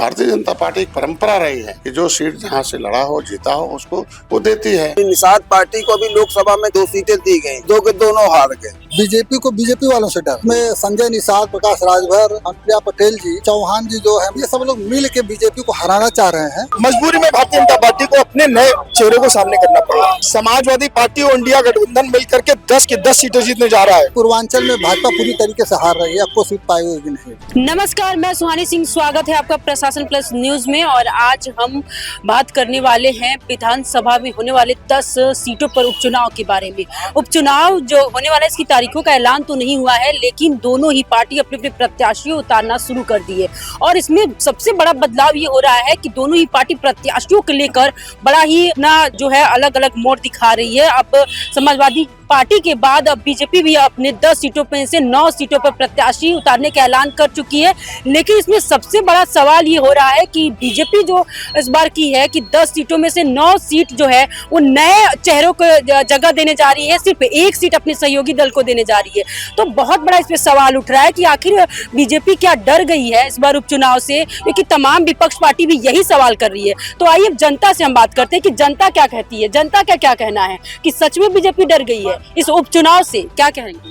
Bharatiya Janata party की परंपरा रही है कि जो सीट जहाँ से लड़ा हो जीता हो उसको वो देती है। निषाद पार्टी को भी लोकसभा में 2 सीटें दी गई, 2 के दोनों हार गए। बीजेपी को बीजेपी वालों से डर में संजय निषाद, प्रकाश राजभर, अनुप्रिया पटेल जी, चौहान जी जो है, ये सब लोग मिल के बीजेपी को हराना चाह रहे हैं। मजबूरी में भारतीय जनता पार्टी को अपने नए चेहरे को सामने करना पड़ा। समाजवादी पार्टी और इंडिया गठबंधन मिलकर के 10 की 10 सीटें जीतने जा रहा है। पूर्वांचल में भाजपा पूरी तरीके से हार रही है, आपको सीट पाई हुई नहीं। नमस्कार, मैं सुहानी सिंह, स्वागत है आपका प्रशासन प्लस न्यूज में। और आज हम बात करने वाले हैं विधानसभा में होने वाले 10 सीटों पर उपचुनाव के बारे में। उपचुनाव जो होने वाला है इसकी तारीखों का ऐलान तो नहीं हुआ है, लेकिन दोनों ही पार्टी अपने अपने प्रत्याशियों उतारना शुरू कर दिए। और इसमें सबसे बड़ा बदलाव ये हो रहा है कि दोनों ही पार्टी प्रत्याशियों को लेकर बड़ा ही ना जो है अलग अलग मोड़ दिखा रही है। अब समाजवादी पार्टी के बाद अब बीजेपी भी अपने 10 सीटों में से 9 सीटों पर प्रत्याशी उतारने का ऐलान कर चुकी है। लेकिन इसमें सबसे बड़ा सवाल ये हो रहा है कि बीजेपी जो इस बार की है कि 10 सीटों में से 9 सीट जो है वो नए चेहरों को जगह देने जा रही है, सिर्फ 1 सीट अपने सहयोगी दल को देने जा रही है। तो बहुत बड़ा इस पे सवाल उठ रहा है कि आखिर बीजेपी क्या डर गई है इस बार उपचुनाव से, क्योंकि तमाम विपक्ष पार्टी भी यही सवाल कर रही है। तो आइए अब जनता से हम बात करते हैं कि जनता क्या कहती है, जनता का क्या कहना है कि सच में बीजेपी डर गई है इस उपचुनाव से, क्या कहेंगे?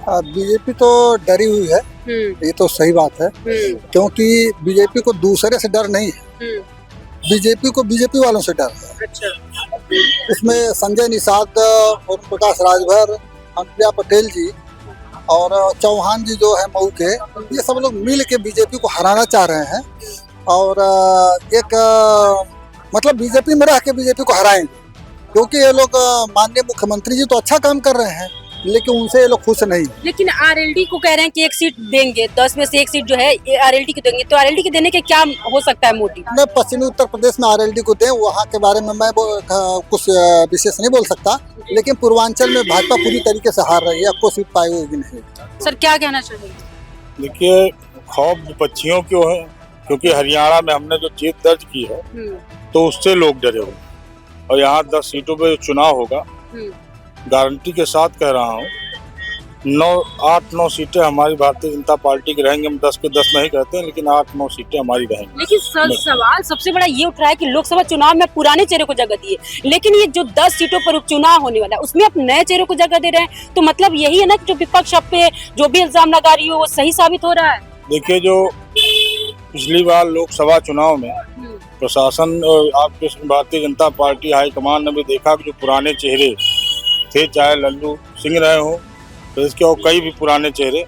बीजेपी तो डरी हुई है, ये तो सही बात है, क्योंकि बीजेपी को दूसरे से डर नहीं है, बीजेपी को बीजेपी वालों से डर है। अच्छा। इसमें संजय निषाद और प्रकाश राजभर, अनुप्रिया पटेल जी और चौहान जी जो है मऊ के, ये सब लोग मिल के बीजेपी को हराना चाह रहे हैं। और एक मतलब बीजेपी में रह के बीजेपी को हराएंगे, क्योंकि ये लोग माननीय मुख्यमंत्री जी तो अच्छा काम कर रहे हैं, लेकिन उनसे ये लोग खुश नहीं। लेकिन आरएलडी को कह रहे हैं कि 1 सीट देंगे, 10 में से 1 सीट जो है आरएलडी को देंगे। तो आरएलडी के देने के क्या हो सकता है मोटिव? मैं पश्चिमी उत्तर प्रदेश में आरएलडी को दें, वहाँ के बारे में मैं कुछ विशेष नहीं बोल सकता, लेकिन पूर्वांचल में भाजपा पूरी तरीके से हार रही है, आपको सीट पाई हुई नहीं। सर क्या कहना चाहेंगे? देखिए, खौफ विपक्षियों क्यों है, क्योंकि हरियाणा में हमने जो जीत दर्ज की है तो उससे लोग डरे हुए। और यहाँ 10 सीटों पे चुनाव होगा, गारंटी के साथ कह रहा हूँ, 8-9 सीटें हमारी भारतीय जनता पार्टी की रहेंगी। हम 10 के 10 नहीं कहते हैं, लेकिन 8-9 सीटें हमारी रहेंगी। लेकिन सवाल सबसे बड़ा ये उठ रहा है कि लोकसभा चुनाव में पुराने चेहरे को जगह दिए, लेकिन ये जो 10 सीटों पर उपचुनाव होने वाला है उसमें आप नए चेहरे को जगह दे रहे हैं। तो मतलब यही है ना कि जो विपक्ष आप पे जो भी इल्जाम लगा रही हो वो सही साबित हो रहा है। देखिए, जो पिछली बार लोकसभा चुनाव में प्रशासन और आपके भारतीय जनता पार्टी हाईकमान ने भी देखा कि जो पुराने चेहरे थे, चाहे लल्लू सिंह रहे हों, तो इसके और कई भी पुराने चेहरे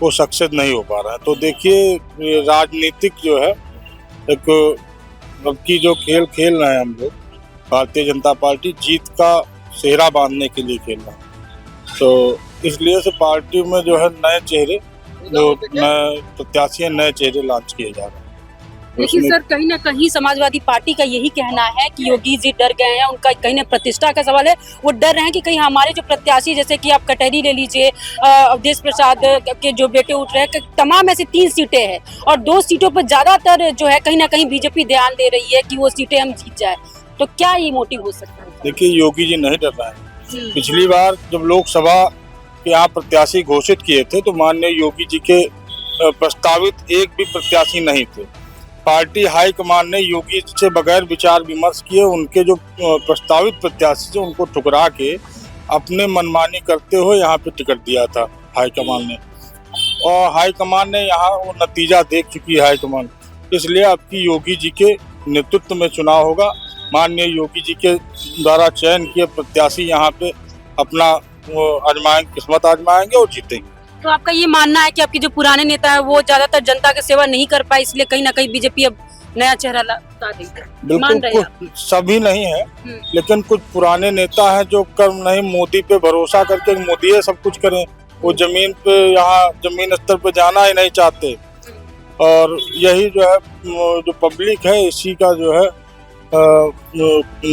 वो सक्सेस नहीं हो पा रहे हैं। तो देखिए, राजनीतिक जो है एक अब की जो खेल खेल रहे हैं हम लोग, भारतीय जनता पार्टी जीत का सेहरा बांधने के लिए खेल रहा है। तो इसलिए से पार्टी में जो है नए चेहरे, जो नए प्रत्याशी, नए चेहरे लॉन्च किए जा रहे हैं। लेकिन सर कहीं ना कहीं समाजवादी पार्टी का यही कहना है कि योगी जी डर गए हैं, उनका कहीं ना प्रतिष्ठा का सवाल है। वो डर रहे हैं कि कहीं हमारे जो प्रत्याशी, जैसे कि आप कटहरी ले लीजिए, अवधेश प्रसाद के जो बेटे उठ रहे हैं, तमाम ऐसी 3 सीटें हैं और 2 सीटों पर ज्यादातर जो है कहीं ना कहीं बीजेपी ध्यान दे रही है कि वो सीटें हम जीत जाए। तो क्या ये मोटिव हो सकता है? देखिए, योगी जी नहीं डर रहे हैं। पिछली बार जब लोकसभा के यहाँ प्रत्याशी घोषित किए थे तो माननीय योगी जी के प्रस्तावित एक भी प्रत्याशी नहीं थे। पार्टी हाईकमान ने योगी से बगैर विचार विमर्श किए उनके जो प्रस्तावित प्रत्याशी थे उनको ठुकरा के अपने मनमानी करते हुए यहाँ पे टिकट दिया था हाईकमान ने। और हाईकमान ने यहाँ वो नतीजा देख चुकी है हाईकमान। इसलिए अब की योगी जी के नेतृत्व में चुनाव होगा। माननीय योगी जी के द्वारा चयन किए प्रत्याशी यहाँ पे अपना आजमाएंगे, किस्मत आजमाएंगे और जीतेंगे। तो आपका ये मानना है कि आपके जो पुराने नेता है वो ज्यादातर जनता की सेवा नहीं कर पाए, इसलिए कहीं ना कहीं बीजेपी अब नया चेहरा ला रही है? बिल्कुल, सभी नहीं है, लेकिन कुछ पुराने नेता हैं जो कर्म नहीं, मोदी पे भरोसा करके मोदी है सब कुछ करें, वो जमीन पे, यहाँ जमीन स्तर पे जाना ही नहीं चाहते। और यही जो है जो पब्लिक है इसी का जो है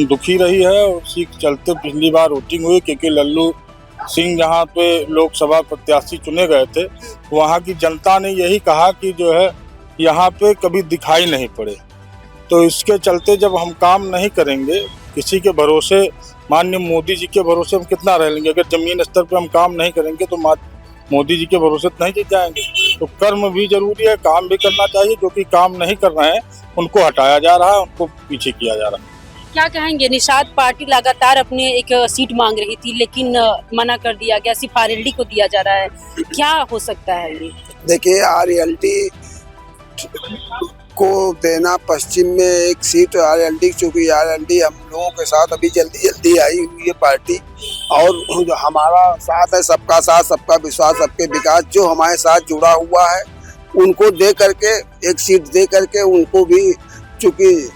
दुखी रही है। उसी के चलते पिछली बार वोटिंग हुई, क्योंकि लल्लू सिंह जहाँ पे लोकसभा प्रत्याशी चुने गए थे वहाँ की जनता ने यही कहा कि जो है यहाँ पे कभी दिखाई नहीं पड़े। तो इसके चलते जब हम काम नहीं करेंगे किसी के भरोसे, माननीय मोदी जी के भरोसे हम कितना रह लेंगे? अगर जमीन स्तर पे हम काम नहीं करेंगे तो मोदी जी के भरोसे नहीं जीत जाएंगे। तो कर्म भी जरूरी है, काम भी करना चाहिए। जो कि काम नहीं कर रहे हैं उनको हटाया जा रहा है, उनको पीछे किया जा रहा है। क्या कहेंगे? निषाद पार्टी लगातार अपने एक सीट मांग रही थी, लेकिन मना कर दिया गया, सिर्फ आरएलडी को दिया जा रहा है। क्या हो सकता है ये? देखिए, आरएलडी को देना, पश्चिम में एक सीट आरएलडी, चूंकि आरएलडी हम लोगों के साथ अभी जल्दी आई हुई है पार्टी, और जो हमारा साथ है, सबका साथ सबका विश्वास सबके विकास, जो हमारे साथ जुड़ा हुआ है, उनको दे करके एक सीट दे करके उनको भी, चूंकि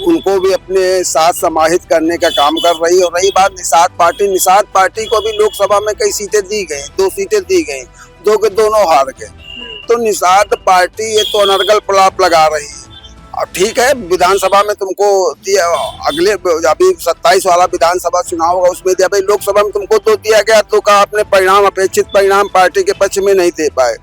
उनको भी अपने साथ समाहित करने का काम कर रही है। और रही बात निषाद पार्टी को भी लोकसभा में कई सीटें दी गई, 2 सीटें दी गई, 2 के दोनों हार गए। तो निषाद पार्टी ये तो अनर्गल प्रलाप लगा रही है। अब ठीक है, विधानसभा में तुमको दिया, अगले अभी 27 वाला विधानसभा चुनाव होगा उसमें दिया, भाई लोकसभा में तुमको तो दिया गया, तो का अपने परिणाम, अपेक्षित परिणाम पार्टी के पक्ष में नहीं दे पाए,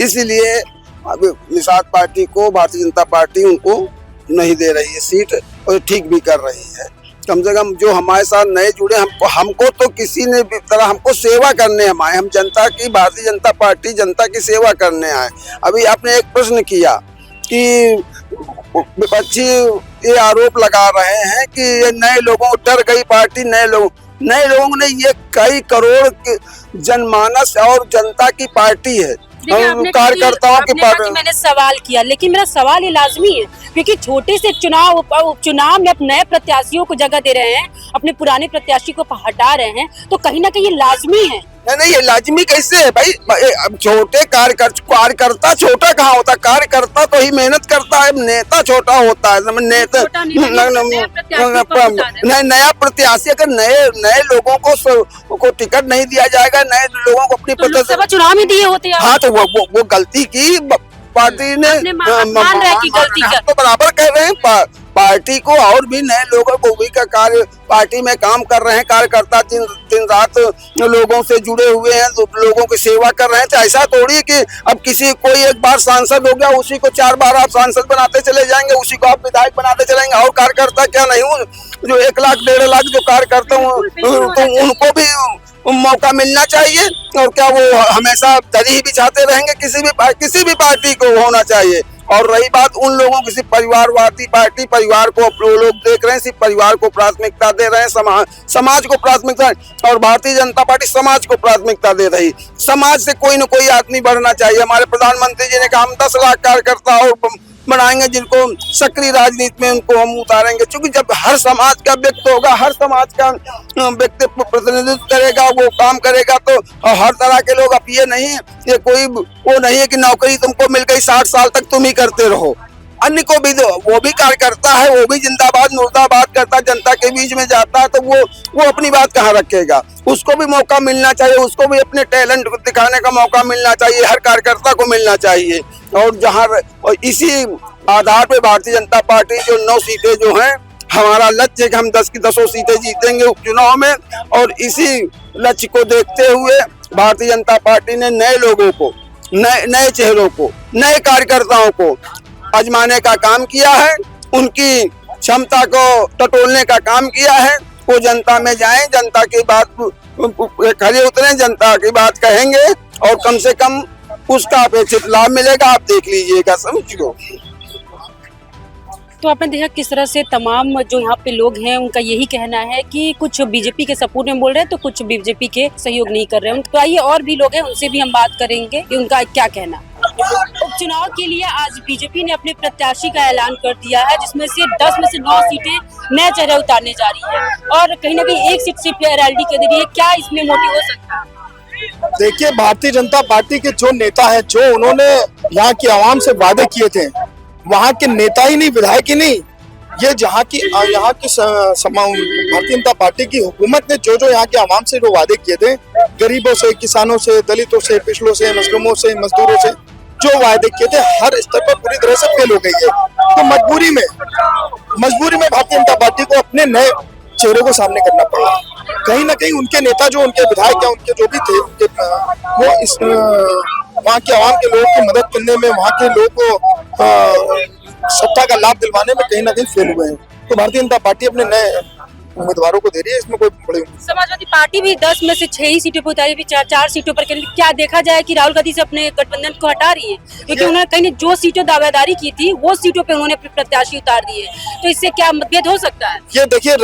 इसलिए अब निषाद पार्टी को भारतीय जनता पार्टी उनको नहीं दे रही है सीट, और ठीक भी कर रही है। कम से कम जो हमारे साथ नए जुड़े, हमको तो किसी ने भी तरह हमको सेवा करने हम आए, हम जनता की, भारतीय जनता पार्टी जनता की सेवा करने आए। अभी आपने एक प्रश्न किया कि विपक्षी ये आरोप लगा रहे हैं कि ये नए लोगों, डर गई पार्टी, नए लोगों ने, ये कई करोड़ जनमानस और जनता की पार्टी है, कार्यकर्ताओं की पार्टी। मैंने सवाल किया, लेकिन मेरा सवाल ये लाजमी है, क्योंकि छोटे से उपचुनाव में अब नए प्रत्याशियों को जगह दे रहे हैं, अपने पुराने प्रत्याशी को हटा रहे हैं, तो कहीं ना कहीं ये लाजमी है। नहीं, ये लाजमी कैसे है भाई? अब छोटे कार्यकर्ता छोटा कहाँ होता? कार्यकर्ता तो ही मेहनत करता है, नेता छोटा होता है। नेता नया प्रत्याशी, अगर नए लोगों को टिकट नहीं दिया जाएगा, नए लोगों को अपनी लोकसभा चुनाव में दिए होते हैं। हाँ, तो वो गलती की पार्टी ने, मान रहे कि गलती कर, तो बराबर कह रहे हैं पार्टी को, और भी नए लोगों को भी का कार्य पार्टी में काम कर रहे हैं, कार्यकर्ता दिन रात लोगों से जुड़े हुए हैं, लोगों की सेवा कर रहे हैं। तो ऐसा थोड़ी है कि अब कोई एक बार सांसद हो गया, उसी को 4 बार आप सांसद बनाते चले जाएंगे, उसी को आप विधायक बनाते चलेंगे, और कार्यकर्ता क्या नहीं हूँ, जो 1 लाख 1.5 लाख जो कार्यकर्ता हूँ, तो उनको भी मौका मिलना चाहिए। और क्या वो हमेशा दरी ही बिछाते रहेंगे? किसी भी पार्टी को होना चाहिए। और रही बात उन लोगों की, सिर्फ परिवारवादी पार्टी, परिवार को लोग देख रहे हैं, सिर्फ परिवार को प्राथमिकता दे रहे हैं, समाज को प्राथमिकता, और भारतीय जनता पार्टी समाज को प्राथमिकता दे रही। समाज से कोई न कोई आदमी बढ़ना चाहिए। हमारे प्रधानमंत्री जी ने कहा हम 10 लाख कार्यकर्ता और बनाएंगे, जिनको सक्रिय राजनीति में उनको हम उतारेंगे, क्योंकि जब हर समाज का व्यक्ति होगा, हर समाज का व्यक्ति प्रतिनिधित्व करेगा, वो काम करेगा, तो हर तरह के लोग। अब ये नहीं, ये कोई वो नहीं है कि नौकरी तुमको मिल गई 60 साल तक तुम ही करते रहो, अन्य को भी दो। वो भी कार्यकर्ता है, वो भी जिंदाबाद मुर्दाबाद करता, जनता के बीच में जाता है, तो वो अपनी बात कहाँ रखेगा? उसको भी मौका मिलना चाहिए, उसको भी अपने टैलेंट को दिखाने का मौका मिलना चाहिए, हर कार्यकर्ता को मिलना चाहिए। और इसी आधार पे भारतीय जनता पार्टी जो 9 सीटें जो हैं, हमारा लक्ष्य है कि हम 10 की 10 सीटें जीतेंगे उपचुनाव में। और इसी लक्ष्य को देखते हुए भारतीय जनता पार्टी ने नए लोगों को, नए चेहरों को, नए कार्यकर्ताओं को आजमाने का काम किया है, उनकी क्षमता को टटोलने का काम किया है। वो जनता में जाएं, जनता की बात खड़े उतरें, जनता की बात कहेंगे, और कम से कम उसका अपेक्षित लाभ मिलेगा। आप देख लीजिएगा, समझिए। तो आपने देखा किस तरह से तमाम जो यहाँ पे लोग हैं, उनका यही कहना है कि कुछ बीजेपी के सपोर्ट में बोल रहे हैं, तो कुछ बीजेपी के सहयोग नहीं कर रहे हैं। तो आइए और भी लोग हैं, उनसे भी हम बात करेंगे कि उनका क्या कहना। उपचुनाव के लिए आज बीजेपी ने अपने प्रत्याशी का ऐलान कर दिया है, जिसमें से 10 में से 9 सीटें नए चेहरे उतारने जा रही है, और कहीं ना कहीं एक सीट सिर्फ आरएलडी के दे रही है। क्या इसमें मोटिव हो सकता है? देखिए, भारतीय जनता पार्टी के जो नेता है, जो उन्होंने यहाँ की आवाम से वादे किए थे, वहाँ के नेता ही नहीं, विधायक ही नहीं, ये यहाँ की भारतीय जनता पार्टी की हुकूमत ने जो यहाँ के आवाम से जो वादे किए थे, गरीबों से, किसानों से, दलितों से, पिछड़ों से, मजलूमों से, मजदूरों से जो वादे किए थे, हर स्तर पर पूरी तरह से फेल हो गई है। तो मजबूरी में भारतीय जनता पार्टी को अपने नए चेहरे को सामने करना पड़ा। कहीं ना कहीं उनके नेता, जो उनके विधायक या उनके जो भी थे, वो इस वहाँ के आवाम के लोगों की मदद करने में, वहाँ के लोगों को सत्ता का लाभ दिलवाने में कहीं ना कहीं फेल हुए हैं। तो भारतीय जनता पार्टी अपने नए उम्मीदवारों को दे रही है, इसमें कोई बड़ी समाजवादी पार्टी भी 10 में से 6 ही सीटों पर उतारी, भी 4 सीटों पर करीब। क्या देखा जाए कि राहुल गांधी से अपने गठबंधन को हटा रही है, क्योंकि उन्होंने कहीं जो सीटों दावेदारी की थी वो सीटों पे उन्होंने अपने प्रत्याशी उतार दिए, तो इससे क्या मतभेद हो सकता है? ये देखिए,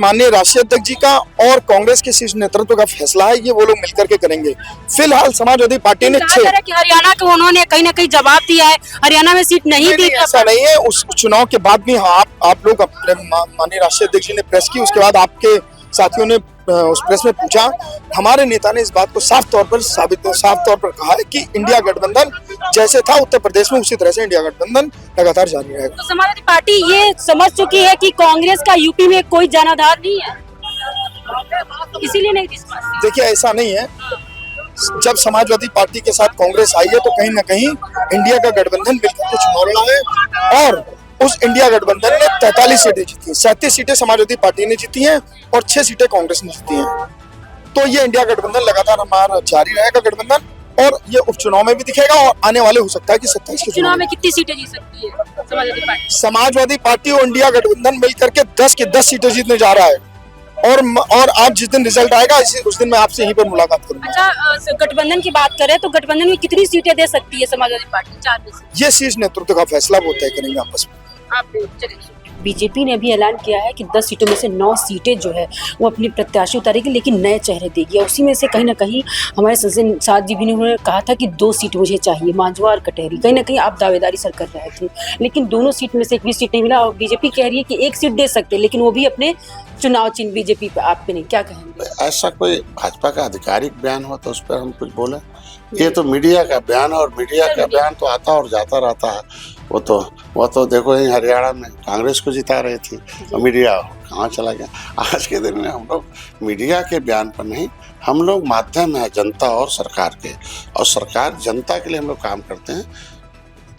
माननीय राष्ट्रीय अध्यक्ष जी का और कांग्रेस के शीर्ष नेतृत्व का फैसला है, ये वो लोग मिलकर के करेंगे। फिलहाल समाजवादी पार्टी ने कहा जा रहा है कि हरियाणा को उन्होंने कहीं ना कहीं जवाब दिया है, हरियाणा में सीट नहीं दी। ऐसा नहीं है, उस चुनाव के बाद भी आप लोग माननीय राष्ट्रीय अध्यक्ष जी ने प्रेस की, उसके बाद आपके साथियों ने उस प्रेस में पूछा, हमारे नेता ने इस बात को साफ तौर पर कहा है कि इंडिया गठबंधन जैसे था उत्तर प्रदेश में उसी तरह से इंडिया गठबंधन लगातार जारी रहेगा। तो समाजवादी पार्टी ये समझ चुकी है कि कांग्रेस का यूपी में कोई जनाधार नहीं है, इसीलिए नहीं दिस पाती। देखिए, ऐसा नहीं है। जब समाजवादी पार्टी के साथ कांग्रेस आई है तो कहीं ना कहीं इंडिया का गठबंधन मिलकर के चुनाव लड़ा है, और उस इंडिया गठबंधन ने 43 सीटें जीती, 37 सीटें समाजवादी पार्टी ने जीती हैं और 6 सीटें कांग्रेस ने जीती हैं। तो ये इंडिया गठबंधन लगातार हमारा जारी रहेगा गठबंधन, और ये उपचुनाव में भी दिखेगा, और आने वाले हो सकता है कि 27 के चुनाव में कितनी सीटें जीत सकती है समाजवादी पार्टी? समाजवादी पार्टी और इंडिया गठबंधन मिलकर के 10 की 10 सीटें जीतने जा रहा है, और आप जिस दिन रिजल्ट आएगा उस दिन मैं आपसे यहीं पर मुलाकात करूंगा। अच्छा, गठबंधन की बात करें तो गठबंधन में कितनी सीटें दे सकती है समाजवादी पार्टी? 4 में से। ये शीर्ष नेतृत्व का फैसला वो तय करेंगे आपस में। बीजेपी ने भी ऐलान किया है कि 10 सीटों में से 9 सीटें जो है वो अपनी प्रत्याशी उतारेगी, लेकिन नए चेहरे देगी। और उसी में से कहीं ना कहीं हमारे संजय निषाद जी भी ने उन्होंने कहा था कि 2 सीट मुझे चाहिए, मांझवा और कटहरी। कहीं ना कहीं आप दावेदारी सर कर रहे थे, लेकिन दोनों सीट में से एक भी सीट नहीं मिला, और बीजेपी कह रही है कि 1 सीट दे सकते, लेकिन वो भी अपने चुनाव चिन्ह बीजेपी पे, आप पे नहीं। क्या कहेंगे? ऐसा कोई भाजपा का आधिकारिक बयान हो तो उस पर हम कुछ बोले? ये तो मीडिया का बयान है, और मीडिया का बयान तो आता और जाता रहता है। वो तो देखो, यही हरियाणा में कांग्रेस को जिता रही थी, और मीडिया कहाँ चला गया। आज के दिन में हम लोग मीडिया के बयान पर नहीं, हम लोग माध्यम है जनता और सरकार के, और सरकार जनता के लिए हम लोग काम करते हैं।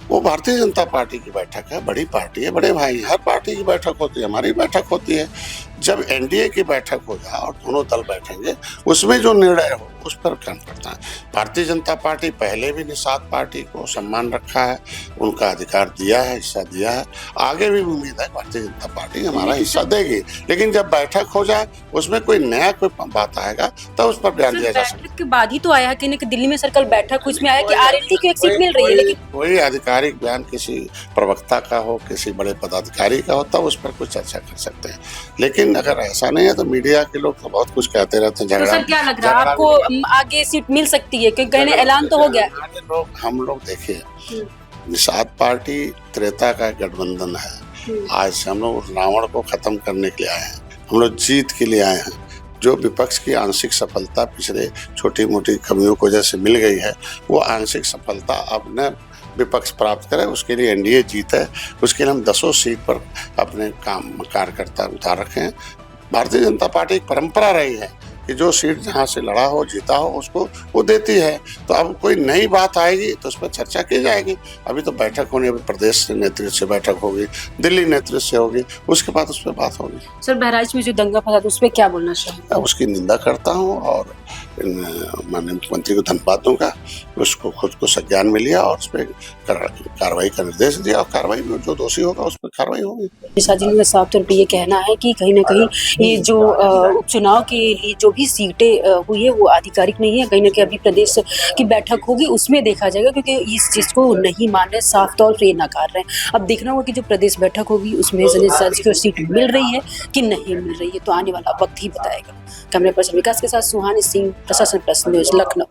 वो भारतीय जनता पार्टी की बैठक है, बड़ी पार्टी है, बड़े भाई, हर पार्टी की बैठक होती है, हमारी बैठक होती है। जब एनडीए की बैठक हो जाए और दोनों दल बैठेंगे, उसमें जो निर्णय हो उस पर काम करता है। भारतीय जनता पार्टी पहले भी निषाद पार्टी को सम्मान रखा है, उनका अधिकार दिया है, हिस्सा दिया है, आगे भी उम्मीद है भारतीय जनता पार्टी हमारा हिस्सा देगी। लेकिन जब बैठक हो जाए, उसमें कोई नया कोई बात आएगा तब उस पर बयान दिया जा सकता है। बैठक के बाद ही तो आया कि दिल्ली में सर्कल बैठक, उसमें आया कि आरएलडी को 1 सीट मिल रही है, लेकिन कोई आधिकारिक बयान किसी प्रवक्ता का हो, किसी बड़े पदाधिकारी का हो, तब उस पर कुछ चर्चा कर सकते हैं। लेकिन अगर ऐसा नहीं है तो मीडिया के लोग तो बहुत कुछ कहते रहते हैं। तो सर क्या लग रहा है आपको, आगे सीट मिल सकती है? क्योंकि कहने ऐलान तो हो गया। हम लोग देखिए, निषाद पार्टी त्रेता का गठबंधन है। आज से हम लोग रावण को खत्म करने के लिए आए हैं, हम लोग जीत के लिए आए हैं। जो विपक्ष की आंशिक सफलता पिछले छोटी मोटी कमियों को जैसे मिल गई है, वो आंशिक सफलता अब न विपक्ष प्राप्त करे, उसके लिए एनडीए जीत है। उसके लिए हम 10 सीट पर अपने कार्यकर्ता उतार रखे हैं। भारतीय जनता पार्टी की परंपरा रही है कि जो सीट जहाँ से लड़ा हो, जीता हो, उसको वो देती है। तो अब कोई नई बात आएगी तो उस पर चर्चा की जाएगी। अभी तो बैठक होनी, अभी प्रदेश नेतृत्व से बैठक होगी, दिल्ली नेतृत्व से होगी, उसके बाद उस पर बात होगी। सर, बहराइच में जो दंगा फसा था उस पर क्या बोलना चाहिए? उसकी निंदा करता हूँ और माननीय मुख्यमंत्री को धन्यवाद दूंगा। उसको खुद को संज्ञान में लिया और उस पर कार्रवाई का निर्देश दिया, और कार्रवाई में जो दोषी होगा उस पर कार्रवाई होगी। निषाद जी का साफ तौर पर ये कहना है कि कहीं ना कहीं ये जो उपचुनाव के लिए जो भी सीटें हुई है वो आधिकारिक नहीं है, कहीं ना कहीं अभी प्रदेश की बैठक होगी उसमें देखा जाएगा, क्योंकि इस चीज़ को नहीं मान रहे, साफ तौर पर ये नकार रहे हैं। अब देखना होगा कि जो प्रदेश बैठक होगी उसमें संजय निषाद जी को सीट मिल रही है कि नहीं मिल रही है, तो आने वाला वक्त ही बताएगा। कैमरा पर्सन विकास के साथ सुहानी सिंह, प्रशासन प्लस न्यूज़, लखनऊ।